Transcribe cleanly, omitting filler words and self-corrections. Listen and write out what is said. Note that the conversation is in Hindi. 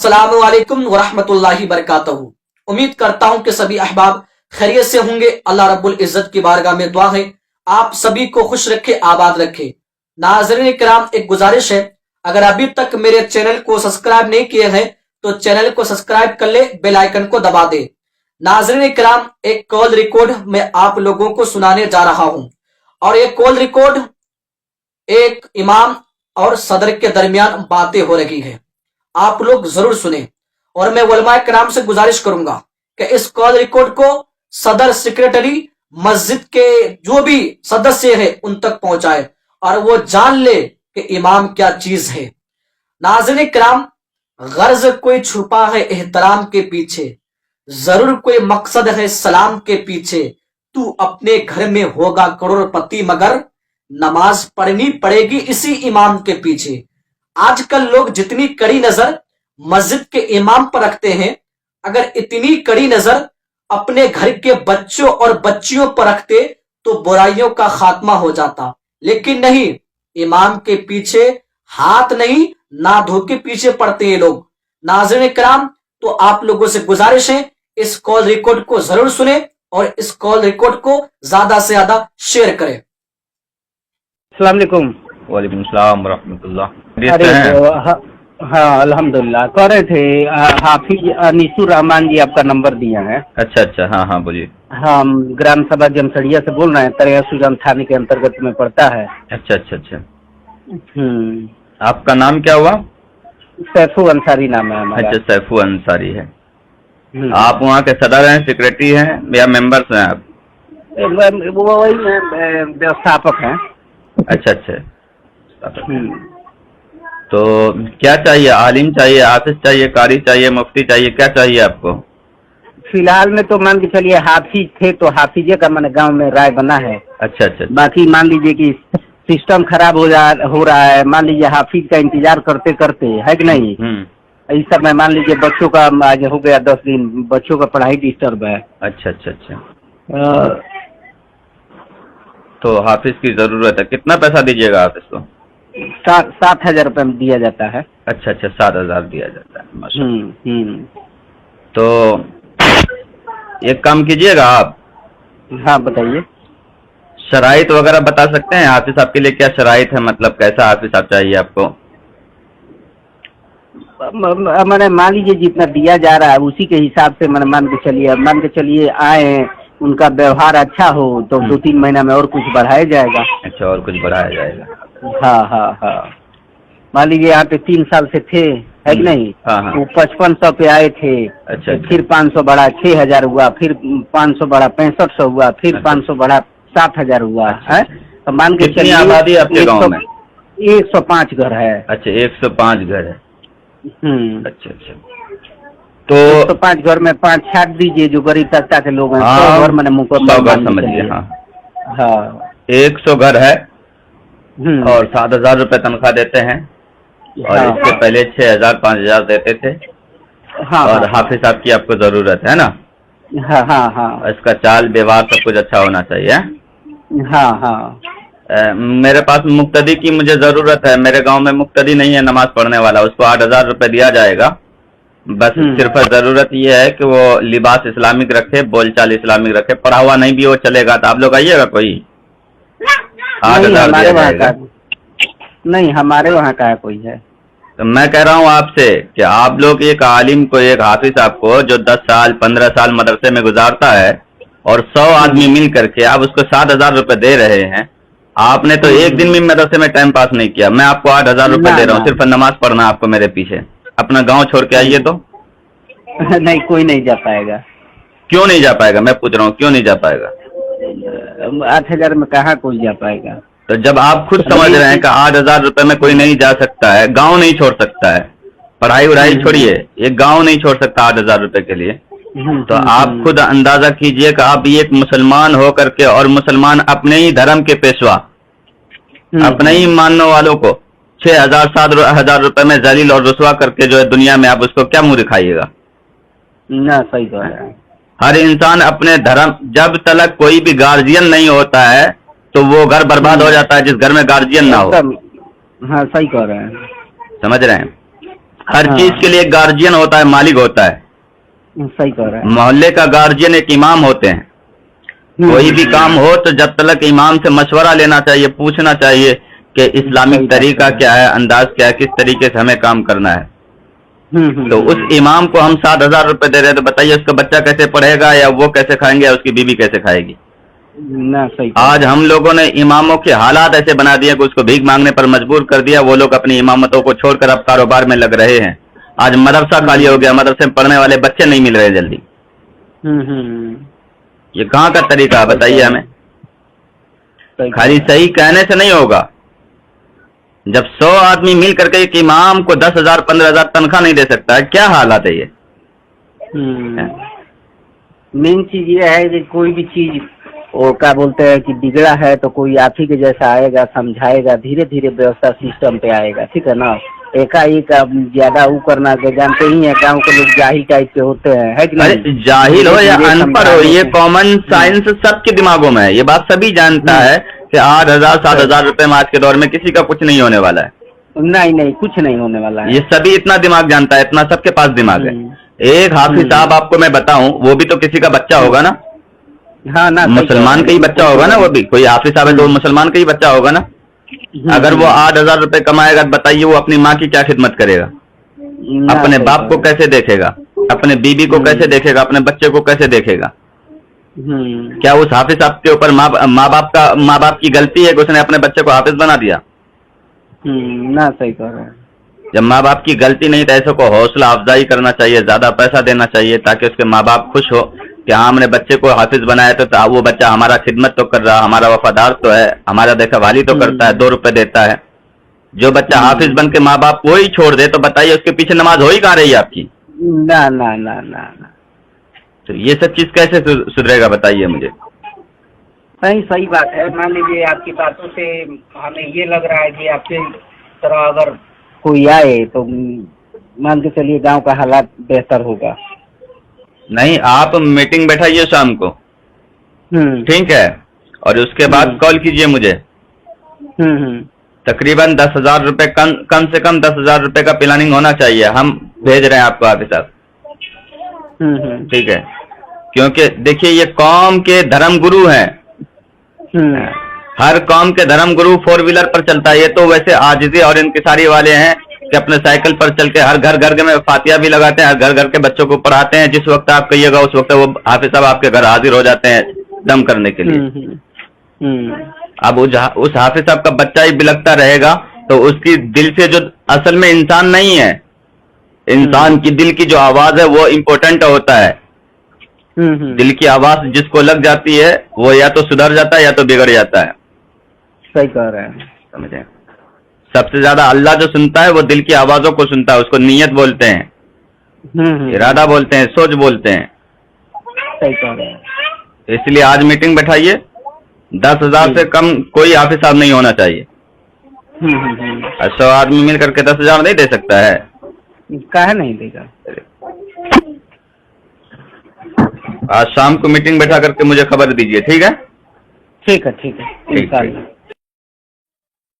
अस्सलामु अलैकुम वरहमतुल्लाहि बरकातहू। उम्मीद करता हूं कि सभी अहबाब खैरियत से होंगे। अल्लाह रब्बुल इज्जत की बारगाह में दुआ है आप सभी को खुश रखे, आबाद रखे। नाज़रीन किराम, एक गुजारिश है, अगर अभी तक मेरे चैनल को सब्सक्राइब नहीं किए हैं तो चैनल को सब्सक्राइब कर ले, बेल आइकन को दबा दे। नाज़रीन किराम, एक कॉल रिकॉर्ड मैं आप लोगों को सुनाने जा रहा हूं और ये कॉल रिकॉर्ड एक इमाम और सदर के दरमियान बातें हो रही है, आप लोग जरूर सुने। और मैं उलमाए किराम से गुजारिश करूंगा कि इस कॉल रिकॉर्ड को सदर, सेक्रेटरी, मस्जिद के जो भी सदस्य है उन तक पहुंचाए और वो जान ले कि इमाम क्या चीज है। नाज़रीन किराम, गर्ज कोई छुपा है एहतराम के पीछे, जरूर कोई मकसद है सलाम के पीछे। तू अपने घर में होगा करोड़पति मगर नमाज पढ़नी पड़ेगी इसी इमाम के पीछे। आजकल लोग जितनी कड़ी नजर मस्जिद के इमाम पर रखते हैं, अगर इतनी कड़ी नजर अपने घर के बच्चों और बच्चियों पर रखते तो बुराइयों का खात्मा हो जाता। लेकिन नहीं, इमाम के पीछे हाथ नहीं ना धो के पीछे पड़ते हैं लोग। नाज़रीन किराम, तो आप लोगों से गुजारिश है इस कॉल रिकॉर्ड को जरूर सुने और इस कॉल रिकॉर्ड को ज्यादा से ज्यादा शेयर करें। अस्सलाम वालेकुम। वालेकुम सलाम रहमतुल्लाह। अरे हाँ अल्हम्दुलिल्लाह। कह रहे थे हाफिज अनीसुर रहमान जी आपका नंबर दिया है। अच्छा अच्छा, हाँ हाँ बोलिए। हम ग्राम सभा जमसड़िया से बोल रहे हैं, तरह सुजान थाने के अंतर्गत में पड़ता है। अच्छा अच्छा अच्छा। आपका नाम क्या हुआ? सैफू अंसारी नाम है हमारा। अच्छा, सैफू अंसारी है। आप वहाँ के सदर हैं, सेक्रेटरी हैं या मेंबर्स हैं आप? वो वही व्यवस्थापक हैं। अच्छा अच्छा। तो क्या चाहिए? आलिम चाहिए, हाफिज चाहिए, कारी चाहिए, मुफ्ती चाहिए, क्या चाहिए आपको? फिलहाल में तो मान के चलिए हाफिज थे तो हाफिजे का मैंने गांव में राय बना है। अच्छा अच्छा। बाकी मान लीजिए कि सिस्टम खराब हो रहा है, मान लीजिए हाफिज का इंतजार करते करते, है कि नहीं। इस समय मान लीजिए बच्चों का आज हो गया 10 दिन, बच्चों का पढ़ाई डिस्टर्ब है। अच्छा अच्छा अच्छा। तो हाफिज की जरूरत है, कितना पैसा दीजिएगा हाफिज को? 7,000 रुपये में दिया जाता है। अच्छा अच्छा, 7,000 दिया जाता है, माशाअल्लाह। तो एक काम कीजिएगा आप। हाँ बताइए। शराइत वगैरह बता सकते हैं हाफिज आपके लिए? क्या शराइत है, मतलब कैसा हाफिज आप चाहिए आपको? मैंने मान लीजिए जितना दिया जा रहा है उसी के हिसाब से मैंने मान के चलिए आए, उनका व्यवहार अच्छा हो तो 2-3 महीना में और कुछ बढ़ाया जाएगा। अच्छा, और कुछ बढ़ाया जाएगा। हाँ हाँ हाँ। मान लीजिए यहाँ पे 3 साल से थे, है कि नहीं। हाँ हाँ। वो 5500 पे आए थे। अच्छा। फिर 500 बढ़ा 6,000 हुआ, फिर 500 बढ़ा 6500 हुआ, फिर 500 बढ़ा 7,000 हुआ है। तो मान के चलिए आबादी आपके गाँव में? 105 घर है। अच्छा, 105 घर है। अच्छा अच्छा। तो 105 घर में 5 छाट दीजिए जो गरीब तबका के लोग हैं। 100 घर मैंने मुँह 100 घर समझिए। हाँ हाँ, 100 घर है और 7,000 रुपए तनख्वाह देते हैं। और इससे पहले 6,000 5,000 देते थे। हाँ, और हाफिज साहब की आपको जरूरत है ना? हाँ हाँ हाँ। इसका चाल व्यवहार सब कुछ अच्छा होना चाहिए। हाँ हाँ। मेरे पास मुक्तदी की मुझे जरूरत है। मेरे गांव में मुक्तदी नहीं है नमाज पढ़ने वाला, उसको 8,000 रुपए दिया जाएगा। बस सिर्फ जरूरत यह है कि वो लिबास इस्लामिक रखे, बोलचाल इस्लामिक रखे, पढ़ा हुआ नहीं भी वो चलेगा। तो आप लोग आइएगा कोई? 8,000 दिया जाएगा। नहीं, हमारे वहाँ का है कोई है। तो मैं कह रहा हूँ आपसे कि आप लोग एक आलिम को, एक हाफिज आपको जो 10 साल 15 साल मदरसे में गुजारता है और 100 आदमी मिल करके आप उसको 7,000 रुपए दे रहे हैं। आपने तो एक दिन भी मदरसे में टाइम पास नहीं किया। मैं आपको 8,000 रुपए दे रहा हूँ, सिर्फ नमाज पढ़ना आपको मेरे पीछे। अपना गांव छोड़ के आइए। तो नहीं, कोई नहीं जा पाएगा। क्यों नहीं जा पाएगा? मैं पूछ रहा हूँ, क्यों नहीं जा पाएगा? 8,000 में कहाँ कोई जा पाएगा? तो जब आप खुद समझ रहे हैं कि 8,000 रुपए में कोई नहीं जा सकता है, गांव नहीं छोड़ सकता है, पढ़ाई वढ़ाई छोड़िए, एक गांव नहीं छोड़ सकता 8,000 रुपए के लिए, तो आप खुद अंदाजा कीजिए कि आप एक मुसलमान हो करके और मुसलमान अपने ही धर्म के पेशवा, अपने ही मानने वालों को 6,000 7,000 रुपए में जलील और रुसवा करके जो है दुनिया में, आप उसको क्या मुंह दिखाइएगा? ना, सही कह रहे हैं। हर इंसान अपने धर्म, जब तक कोई भी गार्जियन नहीं होता है तो वो घर बर्बाद हो जाता है जिस घर में गार्जियन ना हो। हाँ, सही कह रहे हैं। समझ रहे हैं? हर चीज के लिए एक गार्जियन होता है, मालिक होता है। सही कह रहे हैं। मोहल्ले का गार्जियन एक इमाम होते हैं। कोई भी काम हो तो जब तक इमाम से मशवरा लेना चाहिए, पूछना चाहिए कि इस्लामिक तरीका क्या है, अंदाज क्या है, किस तरीके से हमें काम करना है। तो उस इमाम को हम 7,000 रुपए दे रहे हैं, तो बताइए उसका बच्चा कैसे पढ़ेगा, या वो कैसे खाएंगे, या उसकी बीवी कैसे खाएगी। ना सही। आज हम लोगों ने इमामों के हालात ऐसे बना दिए कि उसको भीख मांगने पर मजबूर कर दिया। वो लोग अपनी इमामतों को छोड़कर अब कारोबार में लग रहे हैं। आज मदरसा खाली हो गया, मदरसे में पढ़ने वाले बच्चे नहीं मिल रहे जल्दी। ये कहाँ का तरीका है बताइए हमें। खाली सही कहने से नहीं होगा। जब 100 आदमी मिल करके एक इमाम को 10,000 15,000 तनख्वाह नहीं दे सकता है, क्या हालात है ये। मेन चीज ये है कि कोई भी चीज वो क्या बोलते हैं कि बिगड़ा है तो कोई आप ही के जैसा आएगा, समझाएगा, धीरे धीरे व्यवस्था सिस्टम पे आएगा। ठीक है ना। एकाएक ज्यादा वो करना के जानते ही है, गाँव के लोग जाहिल टाइप के होते हैं, है कि नहीं। जाहिल हो या अनपढ़ हो, ये कॉमन साइंस सबके दिमागों में है। ये बात सभी जानता है कि 8,000 7,000 रुपए में आज के दौर में किसी का कुछ नहीं होने वाला है। नहीं, कुछ नहीं होने वाला है। ये सभी इतना दिमाग जानता है, इतना सबके पास दिमाग है। एक हाफिज साहब आपको मैं बताऊं, वो भी तो किसी का बच्चा होगा ना। हाँ ना, मुसलमान का ही बच्चा होगा ना। वो भी कोई हाफिज साहब है तो मुसलमान का ही बच्चा होगा ना। अगर वो 8,000 रुपए कमाएगा तो बताइए वो अपनी माँ की क्या खिदमत करेगा, अपने बाप को कैसे देखेगा, अपने बीबी को कैसे देखेगा, अपने बच्चे को कैसे देखेगा। क्या उस हाफिज साहब के ऊपर माँ बाप की गलती है कि उसने अपने बच्चे को हाफिज बना दिया। ना सही कह रहे हैं। जब माँ बाप की गलती नहीं तो ऐसे को हौसला अफजाई करना चाहिए, ज्यादा पैसा देना चाहिए ताकि उसके माँ बाप खुश हो कि हाँ हमने बच्चे को हाफिज बनाया तो वो बच्चा हमारा खिदमत तो कर रहा, हमारा वफादार तो है, हमारा देखभाली तो करता है, 2 रुपए देता है। जो बच्चा हाफिज बन के माँ बाप को ही छोड़ दे तो बताइए उसके पीछे नमाज हो ही कहाँ रही है आपकी। ना ना ना ना ना। तो ये सब चीज कैसे सुधरेगा बताइए मुझे। सही बात है। मान लीजिए आपकी बातों से हमें ये लग रहा है कि आपके तरह अगर कोई आए तो मान के चलिए गांव का हालात बेहतर होगा। नहीं, आप मीटिंग बैठाइए शाम को, ठीक है, और उसके बाद कॉल कीजिए मुझे। तकरीबन 10,000 रुपए कम से कम 10,000 रुपए का प्लानिंग होना चाहिए। हम भेज रहे हैं आपको हाफिज साहब, ठीक है। क्योंकि देखिए ये कौम के धर्म गुरु हैं। हर कौम के धर्म गुरु 4 व्हीलर पर चलता है। ये तो वैसे आजिज़ी और इंकिसारी वाले हैं कि अपने साइकिल पर चल के हर घर में फातिया भी लगाते हैं, हर घर के बच्चों को पढ़ाते हैं। जिस वक्त आप कहिएगा उस वक्त वो हाफिज साहब आपके घर हाजिर हो जाते हैं दम करने के लिए। अब उस हाफिज साहब का बच्चा ही बिलखता रहेगा तो उसकी दिल से जो असल में इंसान नहीं है, इंसान की दिल की जो आवाज है वो इम्पोर्टेंट होता है। दिल की आवाज जिसको लग जाती है वो या तो सुधर जाता है या तो बिगड़ जाता है। सही कह रहे हैं। समझे। सबसे ज्यादा अल्लाह जो सुनता है वो दिल की आवाजों को सुनता है। उसको नीयत बोलते हैं, इरादा बोलते हैं, सोच बोलते हैं। सही कह रहे हैं। इसलिए आज मीटिंग बैठाइए। 10,000 से कम कोई हाफिज साहब नहीं होना चाहिए। 100 आदमी मिल करके 10,000 नहीं दे सकता है। काहे नहीं देगा। आज शाम को मीटिंग बैठा करके मुझे खबर दीजिए, ठीक है। ठीक है।